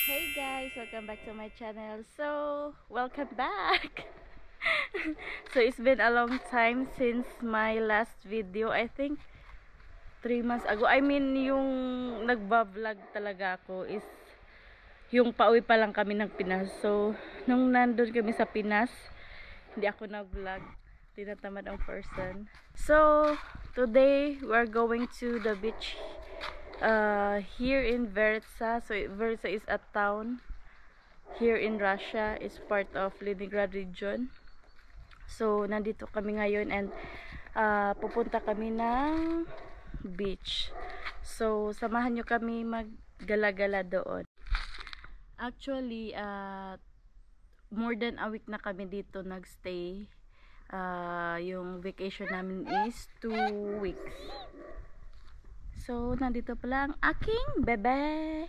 Hey guys, welcome back to my channel. So, welcome back. So, it's been a long time since my last video. I think 3 months ago. I mean, yung nagba-vlog talaga ako is yung pauwi pa lang kami ng Pinas. So, nung nandun kami sa Pinas, hindi ako nag-vlog. Tinatamad ang person. So, today we're going to the beach here in Veritsa. So Veritsa is a town here in Russia. It's part of Leningrad region. So nandito kami ngayon and pupunta kami ng beach. So samahan nyo kami maggala-gala doon. Actually more than a week na kami dito nagstay. Yung vacation namin is 2 weeks. So, nandito pala ang aking bebe.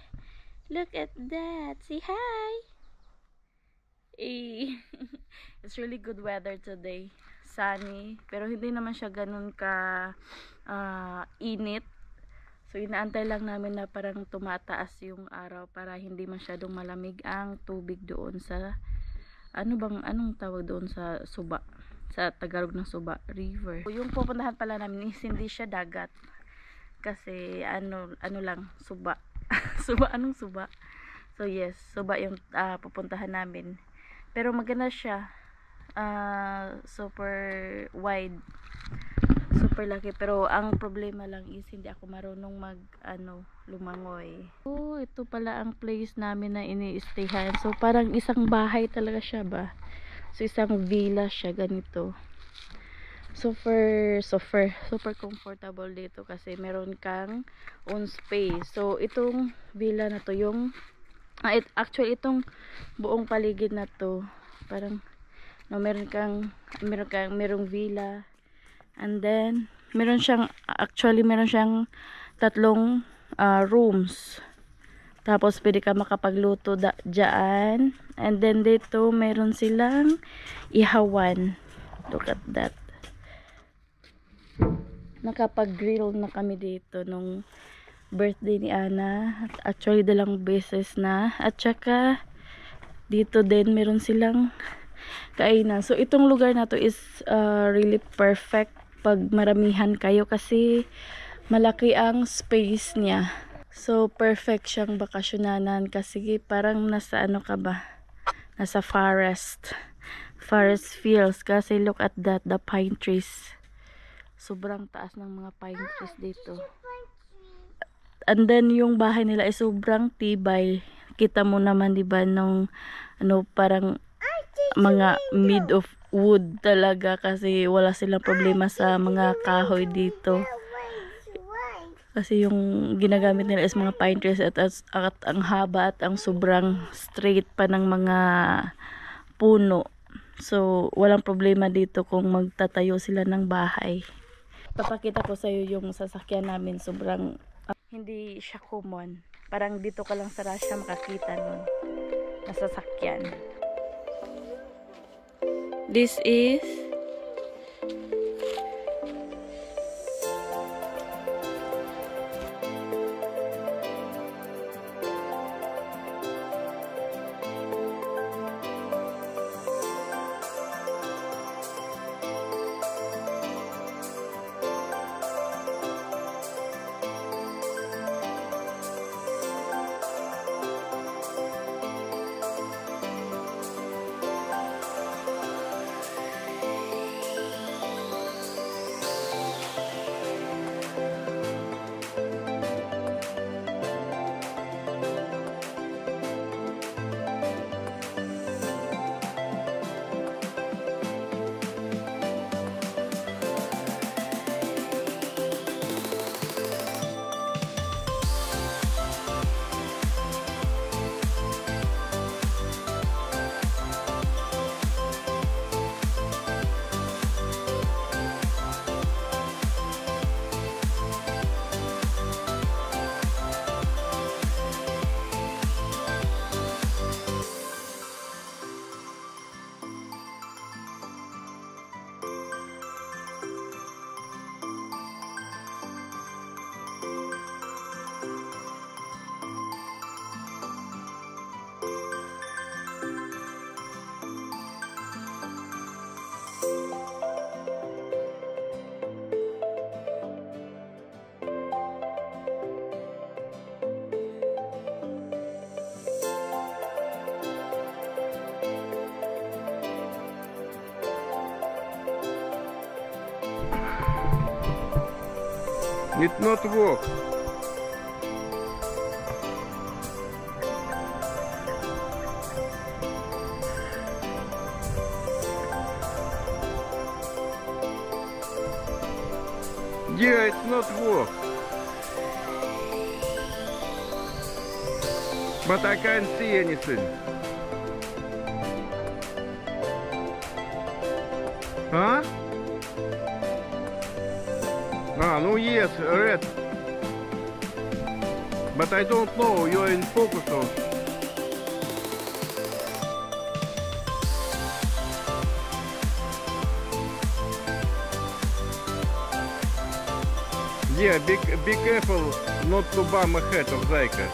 Look at that. Say hi. It's really good weather today. Sunny. Pero hindi naman siya ganun ka init. So, inaantay lang namin na parang tumataas yung araw para hindi masyadong malamig ang tubig doon sa anong tawag doon sa Suba. Sa Tagalog ng Suba River. Yung pupuntahan pala namin is hindi siya dagat. Kasi ano lang, Suba. Anong Suba? So yes, Suba yung pupuntahan namin. Pero maganda siya. Super wide. Super laki. Pero ang problema lang is hindi ako marunong lumangoy. Oh, ito pala ang place namin na ini-stayhan. So parang isang bahay talaga siya ba? So isang villa siya ganito. Super comfortable dito kasi meron kang own space. So itong villa na to yung actually itong buong paligid na to parang merong villa, and then meron siyang tatlong rooms. Tapos pwede ka makapagluto dyan, and then dito meron silang ihawan. Look at that. Nakapag-grill na kami dito nung birthday ni Ana. Actually, 2 beses na. At saka, dito din, meron silang kainan. So, itong lugar na to is really perfect pag maramihan kayo kasi malaki ang space niya. So, perfect siyang bakasyonanan kasi parang nasa nasa forest fields kasi look at that, the pine trees. Sobrang taas ng mga pine trees dito. And then yung bahay nila ay sobrang tibay. Kita mo naman 'di ba nung parang mga made of wood talaga kasi wala silang problema sa mga kahoy dito. Kasi yung ginagamit nila is mga pine trees at ang haba at ang sobrang straight pa ng mga puno. So walang problema dito kung magtatayo sila ng bahay. Papakita ko sa iyo yung sasakyan namin. Sobrang hindi siya common. Parang dito ka lang sa Russia makakita nun na sasakyan. This is It not work. Yeah, it's not work. But I can't see anything. Huh? Ah, no, yes, red. But I don't know, you're in focus or... Yeah, be careful not to bump ahead of Zayka.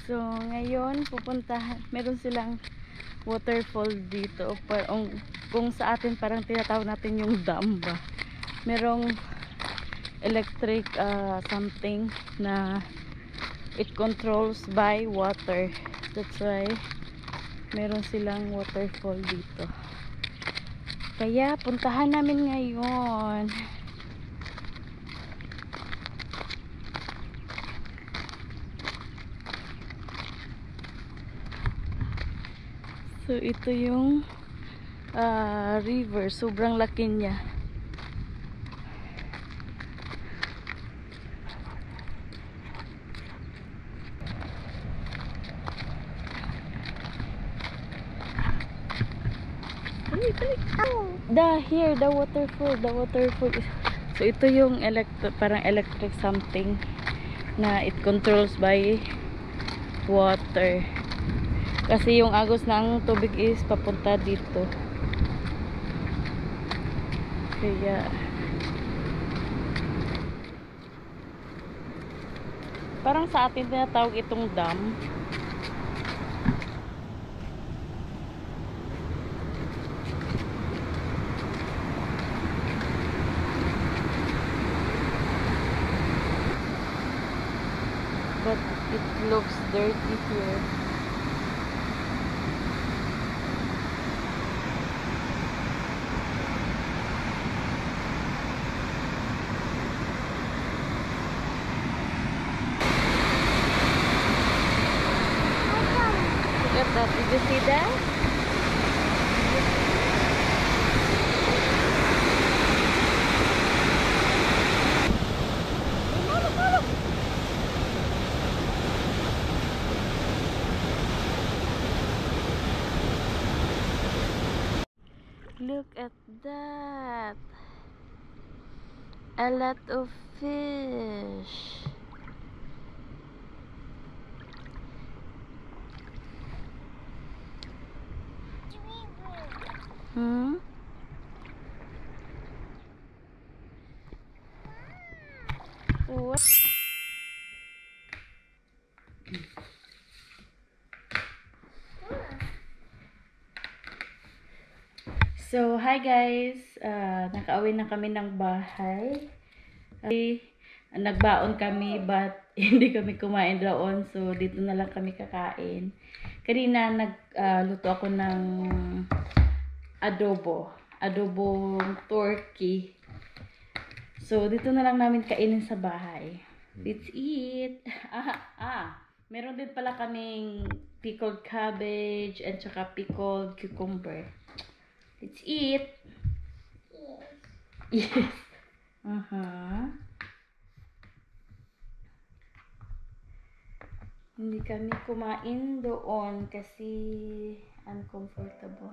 So, ngayon, meron silang waterfall dito. Kung sa atin, parang tinatawag natin yung dam ba. Merong electric something na it controls by water. That's why, meron silang waterfall dito. Kaya, puntahan namin ngayon. So ito yung river, sobrang laki niya. The waterfall. So ito yung parang electric something na it controls by water. Kasi yung agos ng tubig is papunta dito. Kaya parang sa atin tinatawag itong dam. But it looks dirty here. Look at that. Did you see that? Look at that. A lot of fish. Hmm? What? So, hi guys. Nakauwi na kami ng bahay. Nagbaon kami but hindi kami kumain doon. So, dito na lang kami kakain. Kanina nagluto ako ng adobong turkey. So, dito na lang namin kainin sa bahay. Let's eat. Meron din pala kaming pickled cabbage and saka pickled cucumber. Let's eat. Yes. Hindi kami kumain doon kasi uncomfortable.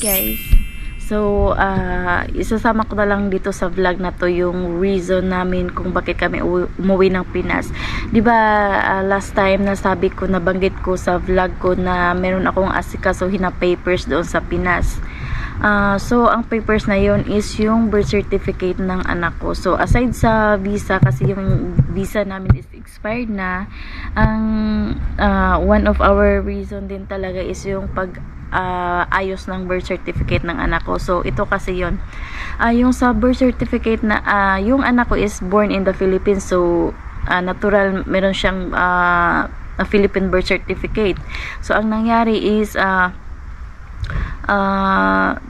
Guys, so isasama ko na lang dito sa vlog na to yung reason namin kung bakit kami umuwi ng Pinas. 'Di ba last time na sabi ko, nabanggit ko sa vlog ko na meron akong asikasuhin na papers doon sa Pinas. So ang papers na yon is yung birth certificate ng anak ko. So aside sa visa, kasi yung visa namin is expired na, ang one of our reason din talaga is yung pag ayos ng birth certificate ng anak ko. So ito kasi yon, yung sa birth certificate na yung anak ko is born in the Philippines, so natural meron siyang a Philippine birth certificate. So ang nangyari is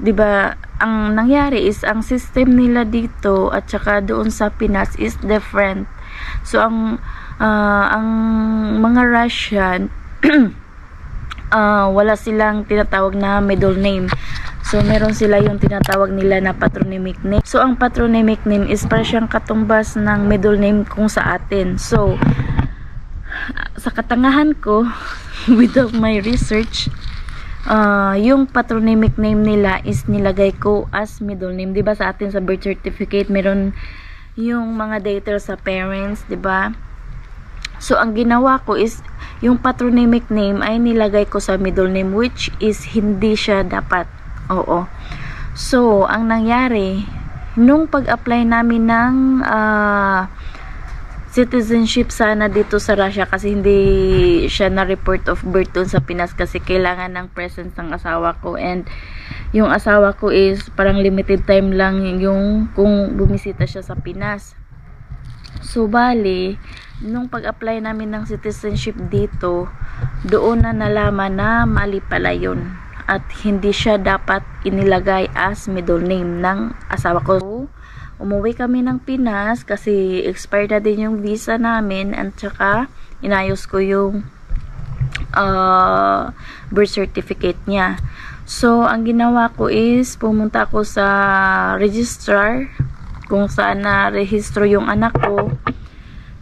'di ba, ang nangyari is ang system nila dito at saka doon sa Pinas is different. So ang mga Russian wala silang tinatawag na middle name. So meron sila yung tinatawag nila na patronymic name. So ang patronymic name is para siyang katumbas ng middle name kung sa atin. So sa katangahan ko without my research, yung patronymic name nila is nilagay ko as middle name. 'Di ba sa atin sa birth certificate meron yung mga details sa parents, 'di ba? So ang ginawa ko is yung patronymic name ay nilagay ko sa middle name, which is hindi siya dapat. Oo. So ang nangyari nung pag-apply namin ng citizenship sana dito sa Russia, kasi hindi siya na report of birth doon sa Pinas kasi kailangan ng presence ng asawa ko, and yung asawa ko is parang limited time lang yung kung bumisita siya sa Pinas. So bali nung pag-apply namin ng citizenship dito, doon na nalaman na mali pala yun at hindi siya dapat inilagay as middle name ng asawa ko. Umuwi kami ng Pinas kasi expired na din yung visa namin, at saka inayos ko yung birth certificate niya. So ang ginawa ko is pumunta ako sa registrar kung saan na rehistro yung anak ko.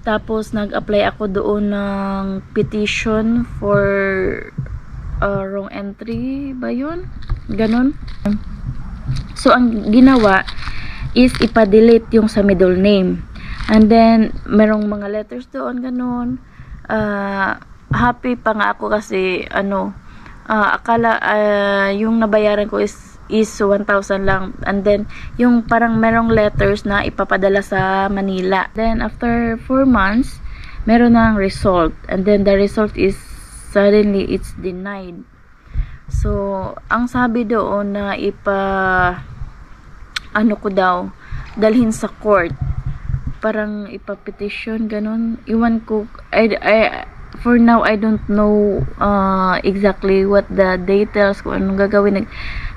Tapos nag-apply ako doon ng petition for wrong entry ba yun? Ganon. So ang ginawa is ipa-delete yung sa middle name. And then merong mga letters doon ganon. Happy pa nga ako kasi akala yung nabayaran ko is 1,000 lang, and then yung parang merong letters na ipapadala sa Manila. Then after 4 months meron ng result, and then the result is suddenly it's denied. So ang sabi doon na ko daw dalhin sa court, parang ipa-petition ganon. Iwan ko, for now I don't know exactly what the details, kung anong gagawin.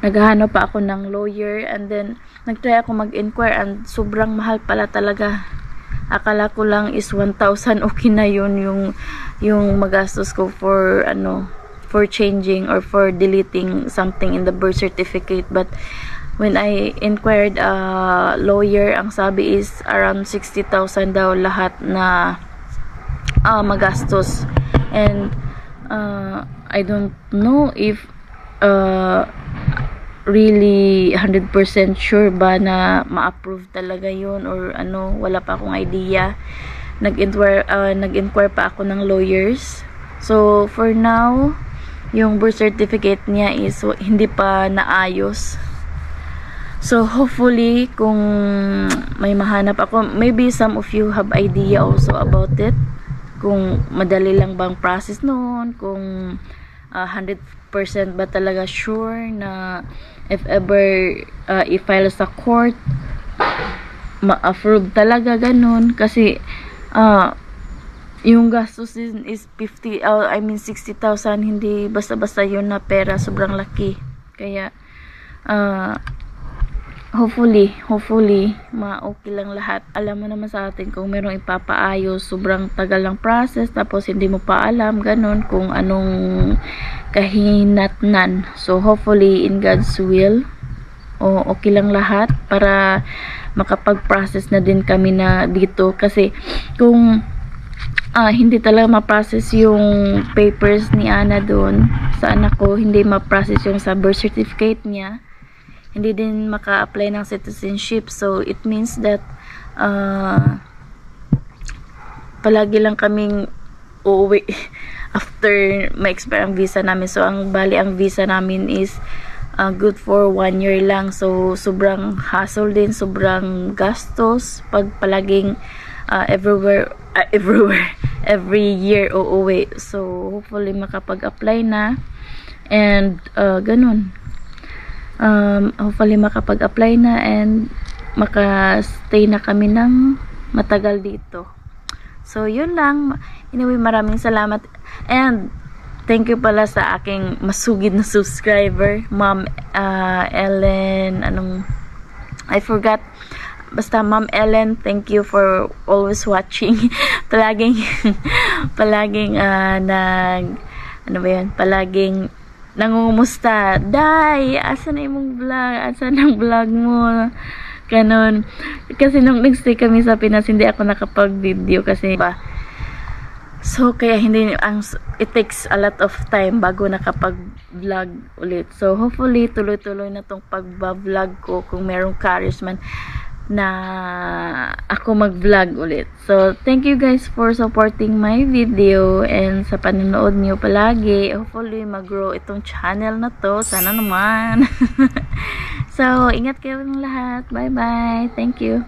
Naghahanap pa ako ng lawyer, and then nagtry ako mag-inquire, and sobrang mahal pala talaga. Akala ko lang is 1,000 okay na yun yung magastos ko for for changing or for deleting something in the birth certificate. But when I inquired lawyer, ang sabi is around 60,000 daw lahat na magastos. And I don't know if really 100% sure ba na ma-approve talaga yun or wala pa akong idea. Nag-inquire pa ako ng lawyers. So for now yung birth certificate niya is hindi pa naayos. So hopefully kung may mahanap ako, maybe some of you have idea also about it, kung madali lang bang process noon, kung 100% ba talaga sure na if ever i-file sa court ma-approve talaga ganun. Kasi yung gastos is 60,000, hindi basta-basta yun na pera, sobrang laki. Kaya hopefully ma-okay lang lahat. Alam mo naman sa atin kung merong ipapaayos, sobrang tagal ng process, tapos hindi mo pa alam ganun kung anong kahinatnan. So hopefully in God's will okay lang lahat para makapag-process na din kami na dito. Kasi kung hindi talaga ma-process yung papers ni Ana doon sa anak ko, hindi ma-process yung sa birth certificate niya, hindi din maka-apply ng citizenship. So it means that palagi lang kaming uuwi after ma-expire ang visa namin. So ang visa namin is good for 1 year lang. So sobrang hassle din, sobrang gastos pag palaging every year uuwi. So hopefully makapag-apply na, and ganun, hopefully makapag-apply na and maka-stay na kami ng matagal dito. So yun lang. Anyway, maraming salamat, and thank you pala sa aking masugid na subscriber, Ma'am Ellen, I forgot. Basta Ma'am Ellen, thank you for always watching. palaging palaging nangungumusta. Day, asan na imong vlog? Asan ang vlog mo? Ganon. Kasi nung nagstay kami sa Pinas, hindi ako nakapag-video kasi so kaya it takes a lot of time bago nakapag-vlog ulit. So hopefully tuloy-tuloy na tong pag-vlog ko kung merong courage man na ako mag-vlog ulit. So thank you guys for supporting my video and sa panonood niyo palagi. Hopefully mag-grow itong channel na to. Sana naman. So ingat kayo ng lahat. Bye bye. Thank you.